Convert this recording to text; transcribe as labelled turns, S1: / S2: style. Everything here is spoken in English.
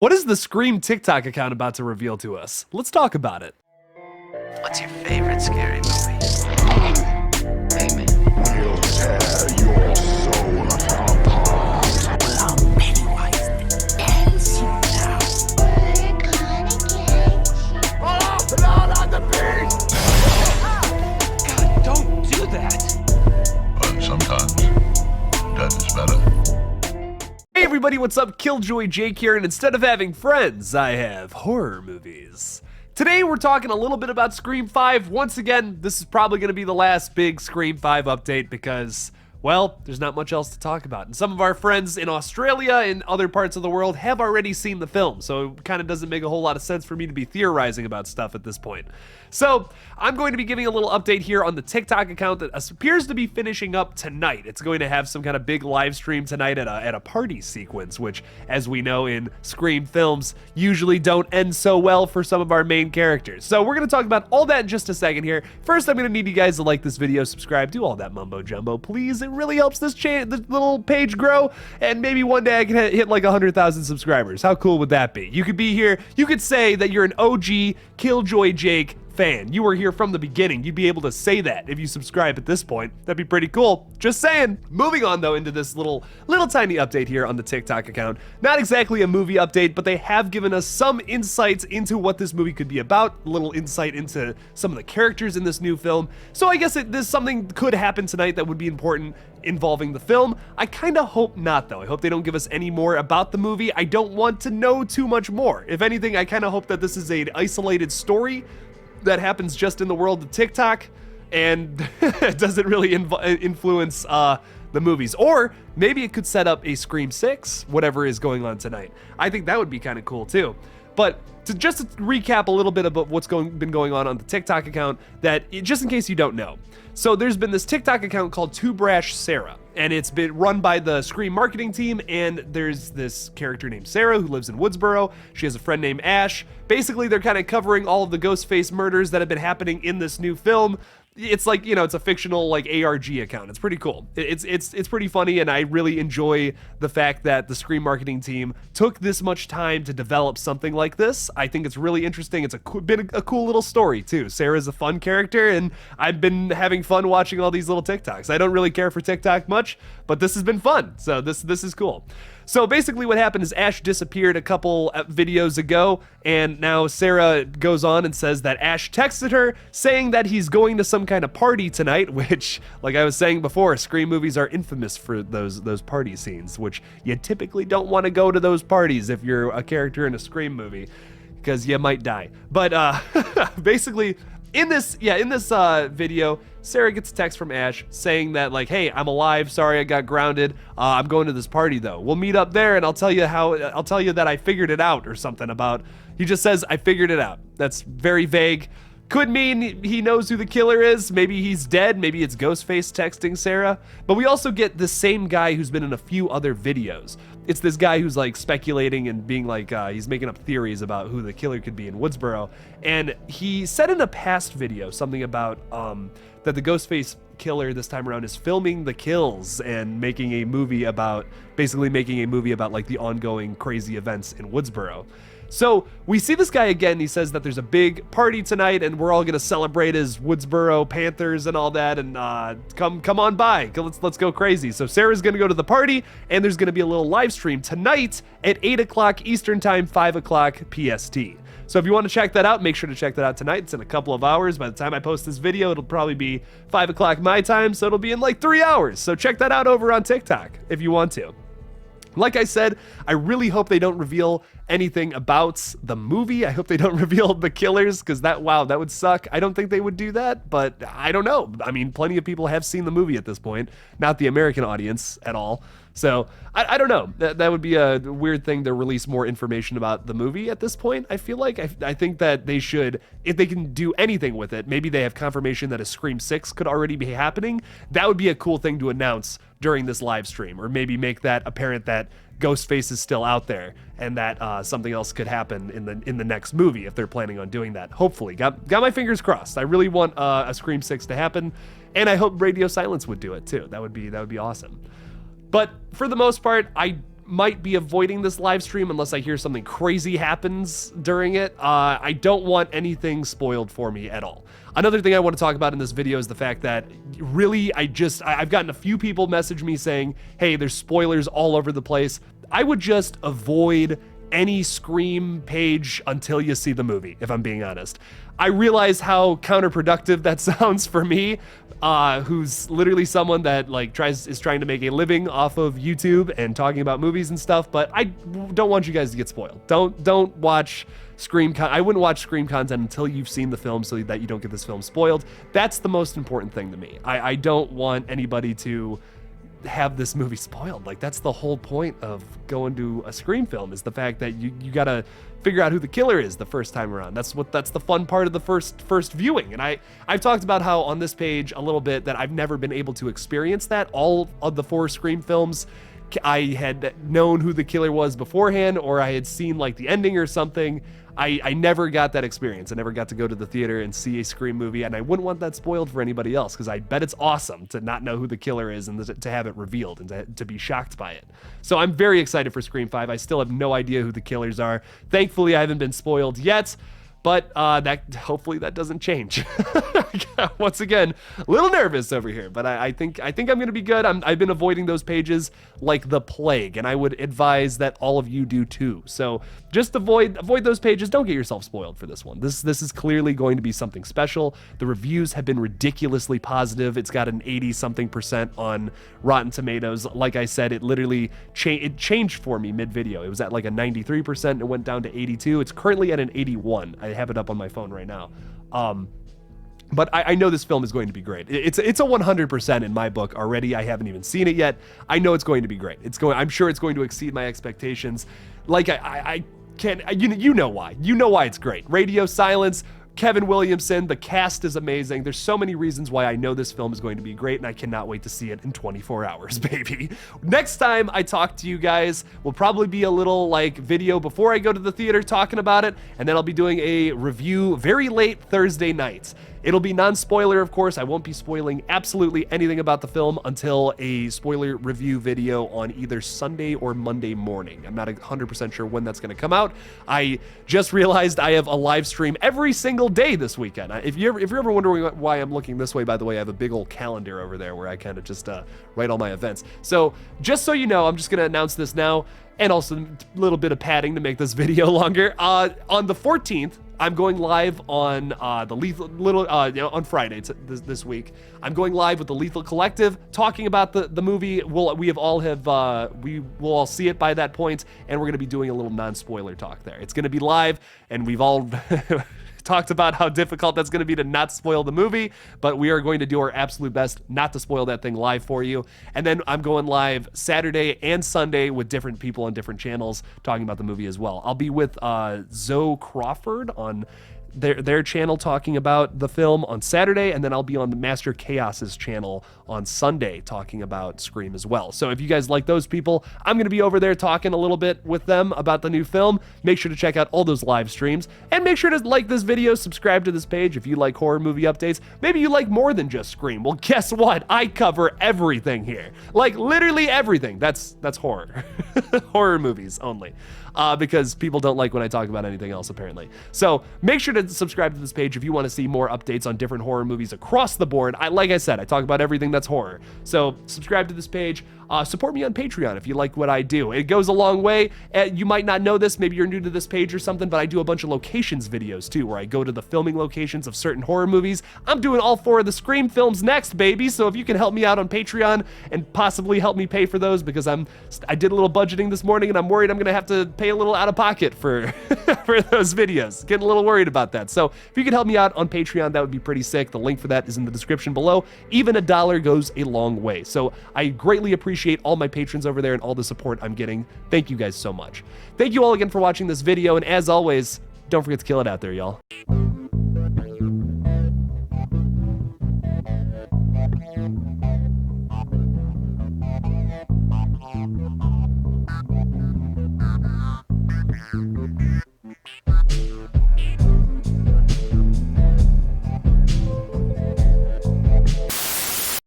S1: What is the Scream TikTok account about to reveal to us? Let's talk about it.
S2: What's your favorite scary movie? Hey man.
S3: We'll tear your soul apart.
S2: Well, Pennywise the dancing now.
S3: Oh, Lord on the beast!
S2: God, don't do that.
S4: But sometimes death is better.
S1: Hey everybody, what's up? KillJoy Jake here, and instead of having friends, I have horror movies. Today we're talking a little bit about Scream 5. Once again, this is probably going to be the last big Scream 5 update because, well, there's not much else to talk about. And some of our friends in Australia and other parts of the world have already seen the film, so it kind of doesn't make a whole lot of sense for me to be theorizing about stuff at this point. So, I'm going to be giving a little update here on the TikTok account that appears to be finishing up tonight. It's going to have some kind of big live stream tonight at a party sequence, which, as we know in Scream films, usually don't end so well for some of our main characters. So we're going to talk about all that in just a second here. First, I'm going to need you guys to like this video, subscribe, do all that mumbo jumbo, please. It really helps this little page grow, and maybe one day I can hit like 100,000 subscribers. How cool would that be? You could be here, you could say that you're an OG KillJoy Jake fan. You were here from the beginning. You'd be able to say that if you subscribe at this point. That'd be pretty cool. Just saying. Moving on though into this little tiny update here on the TikTok account. Not exactly a movie update, but they have given us some insights into what this movie could be about. A little insight into some of the characters in this new film. So I guess this something could happen tonight that would be important involving the film. I kind of hope not though. I hope they don't give us any more about the movie. I don't want to know too much more. If anything, I kind of hope that this is an isolated story that happens just in the world of TikTok and it doesn't really influence the movies. Or maybe it could set up a Scream 6, whatever is going on tonight. I think that would be kind of cool too. But just to recap a little bit about what's been going on the TikTok account, just in case you don't know. So there's been this TikTok account called Too Brash Sarah, and it's been run by the Scream marketing team, and there's this character named Sarah who lives in Woodsboro. She has a friend named Ash. Basically, they're kind of covering all of the Ghostface murders that have been happening in this new film. It's like, you know, it's a fictional like ARG account. It's pretty cool. It's pretty funny, and I really enjoy the fact that the Scream marketing team took this much time to develop something like this. I think it's really interesting. It's been a cool little story too. Sarah's a fun character, and I've been having fun watching all these little TikToks. I don't really care for TikTok much, but this has been fun. So this is cool. So basically what happened is Ash disappeared a couple videos ago, and now Sarah goes on and says that Ash texted her saying that he's going to some kind of party tonight, which, like I was saying before, Scream movies are infamous for those party scenes, which you typically don't want to go to those parties if you're a character in a Scream movie, because you might die. But basically, in this video, Sarah gets a text from Ash saying that, like, hey, I'm alive, sorry I got grounded, I'm going to this party though. We'll meet up there and I'll tell you that I figured it out, or something about, he just says, I figured it out. That's very vague. Could mean he knows who the killer is. Maybe he's dead. Maybe it's Ghostface texting Sarah. But we also get the same guy who's been in a few other videos. It's this guy who's like speculating and being like, he's making up theories about who the killer could be in Woodsboro. And he said in a past video something about that the Ghostface killer this time around is filming the kills and making a movie about like the ongoing crazy events in Woodsboro. So we see this guy again. He says that there's a big party tonight and we're all gonna celebrate as Woodsboro Panthers and all that, and come on by, let's go crazy. So Sarah's gonna go to the party, and there's gonna be a little live stream tonight at 8 o'clock Eastern time, 5 o'clock PST. So if you want to check that out, make sure to check that out tonight. It's in a couple of hours. By the time I post this video, it'll probably be 5 o'clock my time, so it'll be in like 3 hours. So check that out over on TikTok if you want to. Like I said, I really hope they don't reveal anything about the movie. I hope they don't reveal the killers, because that would suck. I don't think they would do that, but I don't know. I mean, plenty of people have seen the movie at this point, not the American audience at all. So I don't know. That would be a weird thing to release more information about the movie at this point. I feel like I think that they should, if they can do anything with it, maybe they have confirmation that a Scream 6 could already be happening. That would be a cool thing to announce during this live stream, or maybe make that apparent that Ghostface is still out there and that something else could happen in the next movie if they're planning on doing that. Hopefully, got my fingers crossed. I really want a Scream 6 to happen, and I hope Radio Silence would do it too. That would be awesome. But for the most part, might be avoiding this live stream unless I hear something crazy happens during it. I don't want anything spoiled for me at all. Another thing I want to talk about in this video is the fact that really I've gotten a few people message me saying, hey, there's spoilers all over the place. I would just avoid any Scream page until you see the movie, if I'm being honest. I realize how counterproductive that sounds for me, who's literally someone that like is trying to make a living off of YouTube and talking about movies and stuff, but I don't want you guys to get spoiled. Don't watch Scream. I wouldn't watch Scream content until you've seen the film so that you don't get this film spoiled. That's the most important thing to me. I don't want anybody to have this movie spoiled. Like, that's the whole point of going to a Scream film, is the fact that you gotta figure out who the killer is the first time around. That's the fun part of the first viewing. And I've talked about how on this page a little bit that I've never been able to experience that. All of the 4 Scream films, I had known who the killer was beforehand, or I had seen like the ending or something. I never got that experience. I never got to go to the theater and see a Scream movie, and I wouldn't want that spoiled for anybody else, because I bet it's awesome to not know who the killer is and to have it revealed and to be shocked by it. So I'm very excited for Scream 5. I still have no idea who the killers are. Thankfully, I haven't been spoiled yet, but hopefully that doesn't change. Once again, a little nervous over here, but I think I'm gonna be good. I've been avoiding those pages like the plague, and I would advise that all of you do too. So just avoid those pages. Don't get yourself spoiled for this one. This is clearly going to be something special. The reviews have been ridiculously positive. It's got an 80-something% on Rotten Tomatoes. Like I said, it literally changed for me mid-video. It was at like a 93%. It went down to 82. It's currently at an 81. I have it up on my phone right now. But I know this film is going to be great. It's a 100% in my book already. I haven't even seen it yet. I know it's going to be great. I'm sure it's going to exceed my expectations. Like I can't, you know why. You know why it's great. Radio silence, Kevin Williamson, the cast is amazing. There's so many reasons why I know this film is going to be great, and I cannot wait to see it in 24 hours, baby. Next time I talk to you guys will probably be a little like video before I go to the theater talking about it, and then I'll be doing a review very late Thursday night. It'll be non-spoiler, of course. I won't be spoiling absolutely anything about the film until a spoiler review video on either Sunday or Monday morning. I'm not 100% sure when that's going to come out. I just realized I have a live stream every single day this weekend. If you're ever wondering why I'm looking this way, by the way, I have a big old calendar over there where I kind of just write all my events. So just so you know, I'm just going to announce this now, and also a little bit of padding to make this video longer. On the 14th, I'm going live on the on Friday this week. I'm going live with the Lethal Collective, talking about the movie. We will all see it by that point, and we're going to be doing a little non-spoiler talk there. It's going to be live, and we've all talked about how difficult that's going to be to not spoil the movie, but we are going to do our absolute best not to spoil that thing live for you. And then I'm going live Saturday and Sunday with different people on different channels talking about the movie as well. I'll be with Zoe Crawford on their channel talking about the film on Saturday, and then I'll be on the Master Chaos's channel on Sunday talking about Scream as well. So if you guys like those people, I'm going to be over there talking a little bit with them about the new film. Make sure to check out all those live streams, and make sure to like this video, subscribe to this page if you like horror movie updates. Maybe you like more than just Scream. Well, guess what? I cover everything here. Like literally everything. That's horror. Horror movies only. Because people don't like when I talk about anything else, apparently. So make sure to subscribe to this page if you want to see more updates on different horror movies across the board. Like I said, I talk about everything that's horror. So subscribe to this page. Support me on Patreon if you like what I do. It goes a long way. You might not know this, maybe you're new to this page or something, but I do a bunch of locations videos too, where I go to the filming locations of certain horror movies. I'm doing all 4 of the Scream films next, baby. So if you can help me out on Patreon and possibly help me pay for those, because I did a little budgeting this morning and I'm worried I'm gonna have to pay a little out of pocket for for those videos. Getting a little worried about that. So if you could help me out on Patreon, that would be pretty sick. The link for that is in the description below. Even $1 goes a long way. So I greatly appreciate all my patrons over there and all the support I'm getting. Thank you guys so much. Thank you all again for watching this video, and as always, don't forget to kill it out there, y'all.